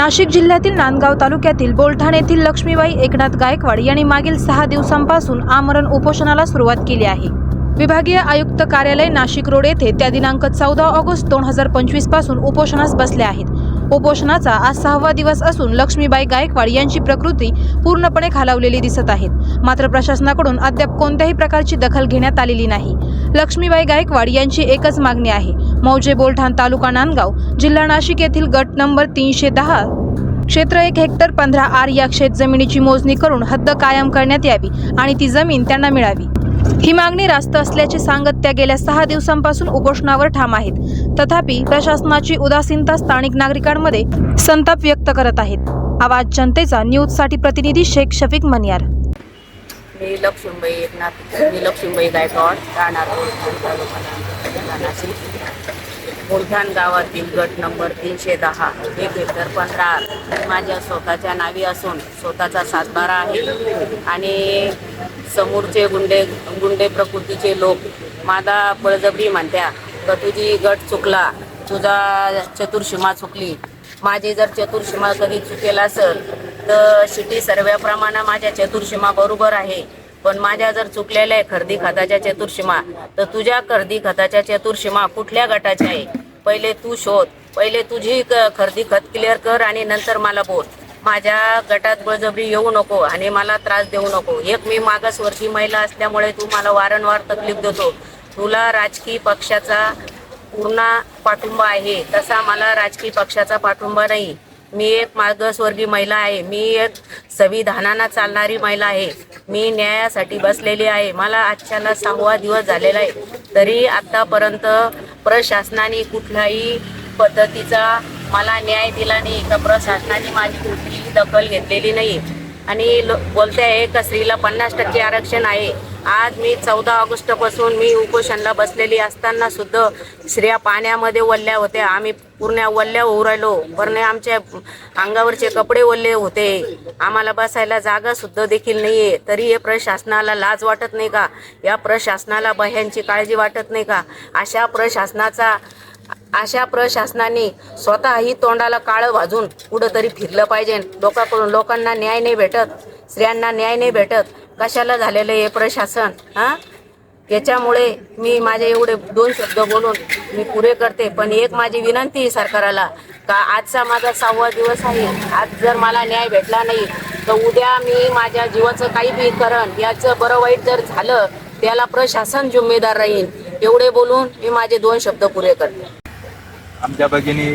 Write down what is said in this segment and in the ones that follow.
नाशिक जिल्ह्यातील नांदगाव तालुक्यातील बोलठाण येथील लक्ष्मीबाई एकनाथ गायकवाड यांनी मागील 6 दिवसांपासून आमरण उपोषणाला सुरुवात केली आहे। विभागीय आयुक्त कार्यालय नाशिक रोड येथे त्या दिनांक 14 ऑगस्ट 2025 पासून उपोषणास बसले आहेत। उपोषणाचा आज 6वा दिवस असून लक्ष्मीबाई गायकवाड यांची प्रकृती पूर्णपणे खालावलेली दिसत आहे। मात्र प्रशासनाकडून अद्याप कोणत्याही प्रकारची दखल घेण्यात आलेली नाही। लक्ष्मीबाई गायकवाड यांची एकच मागणी आहे, मौजे बोलठाण तालुका नांदगाव जिल्हा नाशिक येथील गट नंबर 310 क्षेत्र 1 हेक्टर 15 आर या शेत जमिनीची मोजणी करून हद्द कायम करण्यात यावी आणि ती जमीन त्यांना मिळावी। ही मागणी रास्त असल्याचे सांगत त्या गेल्या 6 दिवसांपासून उपोषणावर ठाम आहेत। तथापि प्रशासनाची उदासीनता स्थानिक नागरिकांमध्ये संताप व्यक्त करत आहेत। आवाज जनतेचा न्यूज साठी प्रतिनिधी शेख शफीक मनियार। मी लक्ष्मीबाई गायकवाड राहणार नाशिक। बोलठाण गावातील गट नंबर 310 1 हेक्टर 15 आर माझ्या स्वतःच्या नावी असून स्वतःचा सातबारा आहे आणि समोरचे गुंडे प्रकृतीचे लोक माझा बळजबरी म्हणत्या तर तुझी गट चुकला, तुझा चतुर्सीमा चुकली। माझी जर चतुर्सीमा कधी चुकेल असेल तर शिटी सर्व्याप्रमाणे माझ्या चतुर्सीमा बरोबर आहे, पण माझ्या जर चुकलेल्या आहे खरेदी खताच्या चतुर्सीमा तर तुझ्या खरेदी खताच्या चतुर्सीमा कुठल्या गटाच्या आहे पहिले तू शोध, पहिले तुझी खरेदी खत क्लिअर कर आणि नंतर मला बोल। माझ्या गटात बळजबरी येऊ नको आणि मला त्रास देऊ नको। एक मी मागासवर्गीय महिला असल्यामुळे तू मला वारंवार तकलीफ देतो। तुला राजकीय पक्षाचा पूर्ण पाठिंबा आहे, तसा मला राजकीय पक्षाचा पाठिंबा नाही। मी एक मागासवर्गीय महिला आहे, मी एक संविधानाने चालणारी महिला आहे, मी न्यायासाठी बसलेली आहे। मला आजच्याला 6वा दिवस झालेला आहे, तरी आतापर्यंत प्रशासनाने कुठल्याही पद्धतीचा मला न्याय दिला नाही का प्रशासनाने माझी कुठलीही दखल घेतलेली नाही। आणि बोलते आहे का स्त्रीला 50% आरक्षण आहे। आज मी 14 ऑगस्टपासून मी उपोषणाला बसलेली असताना सुद्धा स्त्रिया पाण्यामध्ये ओल्या होत्या, आम्ही पूर्ण ओल्या होऊ राहिलो, पण आमच्या अंगावरचे कपडे ओले होते, आम्हाला बसायला जागा सुद्धा देखील नाही आहे। तरी हे प्रशासनाला लाज वाटत नाही का? या प्रशासनाला बाह्यांची काळजी वाटत नाही का? अशा प्रशासनाने स्वतःही तोंडाला काळं भाजून कुठंतरी फिरलं पाहिजे। लोकांना न्याय नाही भेटत, स्त्रियांना न्याय नाही भेटत, कशाला झालेलं हे प्रशासन? त्याच्यामुळे मी माझे एवढे 2 शब्द बोलून मी पुरे करते। पण एक माझी विनंती सरकारला का आजचा माझा 6वा दिवस आहे, आज जर मला न्याय भेटला नाही तर उद्या मी माझ्या जीवाचं काही बी करण, याचं बरं वाईट जर झालं त्याला प्रशासन जिम्मेदार राहील। एवढे बोलून मी माझे 2 शब्द पुरे करते। आमच्या भगिनी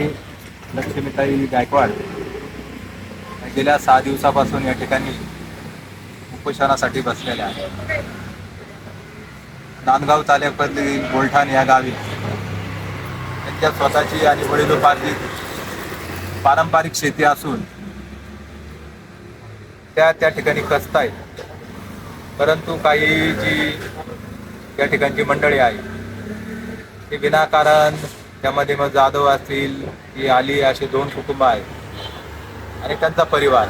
लक्ष्मीताई गायकवाड गेल्या 6 दिवसापासून या ठिकाणी उपोषणासाठी बसलेल्या आहेत। नांदगाव तालुक्यातील बोलठाण या गावी त्यांच्या स्वतःची आणि वडिलोपार्जित पारंपरिक शेती असून त्या ठिकाणी कष्ट आहेत, परंतु काही जी या ठिकाणची मंडळी आहे ती विनाकारण त्यामध्ये मग जाधव असतील की आली असे 2 कुटुंब आहेत आणि त्यांचा परिवार,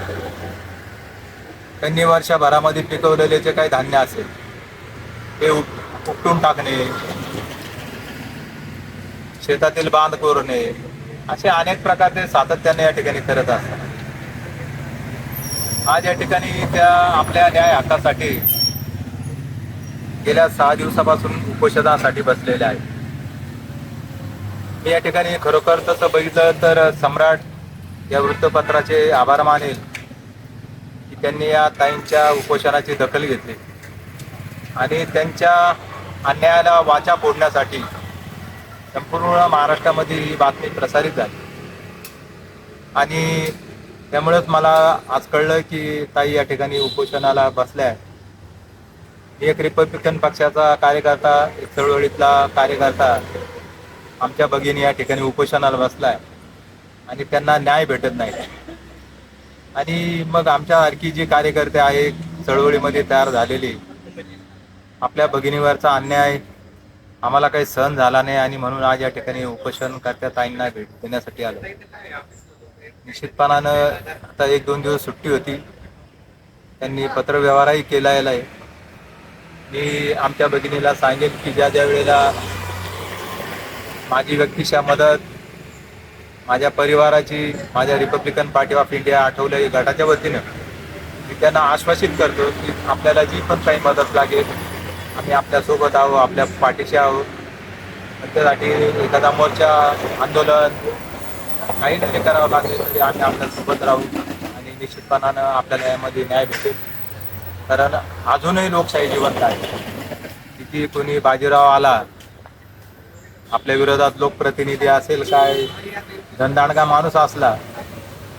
त्यांनी वर्षभरामध्ये पिकवलेले जे काही धान्य असेल ते उपटून टाकणे, शेतातील बांध कोरणे, असे अनेक प्रकारचे सातत्याने या ठिकाणी करत असतात। आज या ठिकाणी त्या आपल्या न्याय हक्कासाठी गेल्या 6 दिवसापासून उपोषणासाठी बसलेल्या आहेत। मी या ठिकाणी खरोखर तसं बघितलं तर सम्राट या वृत्तपत्राचे आभार मानेल की त्यांनी या ताईंच्या उपोषणाची दखल घेतली आणि त्यांच्या अन्यायाला वाचा फोडण्यासाठी संपूर्ण महाराष्ट्रामध्ये ही बातमी प्रसारित झाली आणि त्यामुळेच मला आज कळलं की ताई या ठिकाणी उपोषणाला बसल्या आहेत। एक रिपब्लिकन पक्षाचा कार्यकर्ता, एक चळवळीतला कार्यकर्ता आमच्या भगिनी या ठिकाणी उपोषणाला बसलाय आणि त्यांना न्याय भेटत नाही। आणि मग आमच्या सारखी जी कार्यकर्ते आहे चळवळीमध्ये तयार झालेली, आपल्या भगिनीवरचा अन्याय आम्हाला काही सहन झाला नाही आणि म्हणून आज या ठिकाणी उपोषणकर्त्या ताईंना भेट देण्यासाठी आलो। निश्चितपणानं आता 1-2 दिवस सुट्टी होती, त्यांनी पत्रव्यवहारही केलेला आहे। मी आमच्या भगिनीला सांगेन की ज्या वेळेला माझी व्यक्तिशः मदत माझ्या परिवाराची, माझ्या Republican party of India Athawale गटाच्या वतीनं मी त्यांना आश्वासित करतो की आपल्याला जी पण काही मदत लागेल आम्ही आपल्यासोबत आहोत, आपल्या पाठीशी आहोत. त्यासाठी एखादा मोर्चा, आंदोलन काही नाही करावं लागले तरी आम्ही आपल्यासोबत राहू आणि निश्चितपणानं आपल्याला यामध्ये न्याय भेटेल. कारण अजूनही लोकशाही जिवंत आहे. किती कोणी बाजीराव आला, आपल्या विरोधात लोकप्रतिनिधी असेल, काय धनदांडगा माणूस असला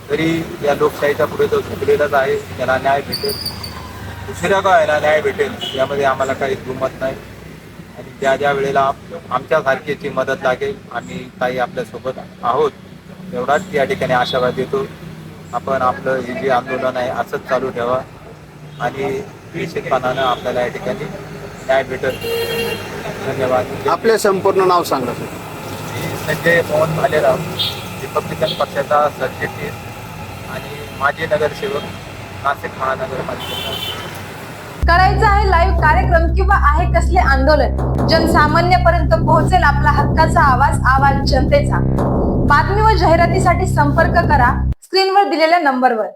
तरी या लोकशाहीच्या पुढे तो झुकलेलाच आहे. त्याला न्याय भेटेल, उशिरा का व्हायला न्याय भेटेल यामध्ये आम्हाला काही दुमत नाही. आणि ज्या ज्या वेळेला आमच्यासारखीची मदत लागेल आम्ही काही आपल्यासोबत आहोत एवढाच या ठिकाणी आशावाद देतो. आपण आपलं हे जे आंदोलन आहे असंच चालू ठेवा आणि निश्चितपणानं आपल्याला या ठिकाणी न्याय भेटेल. धन्यवाद. आपले संपूर्ण नाव सांगा सर. मी संजय मोहन भालेराव, रिपब्लिकन पक्षाचा सरचिटणीस आणि माजी नगरसेवक, नाशिक महानगरपालिका. करायचं आहे लाईव्ह कार्यक्रम किंवा आहे कसले आंदोलन, जनसामान्यपर्यंत पोहोचेल आपला हक्काचा आवाज, आवाज जनतेचा. बातमी व जाहिरातीसाठी संपर्क करा स्क्रीनवर दिलेल्या नंबरवर.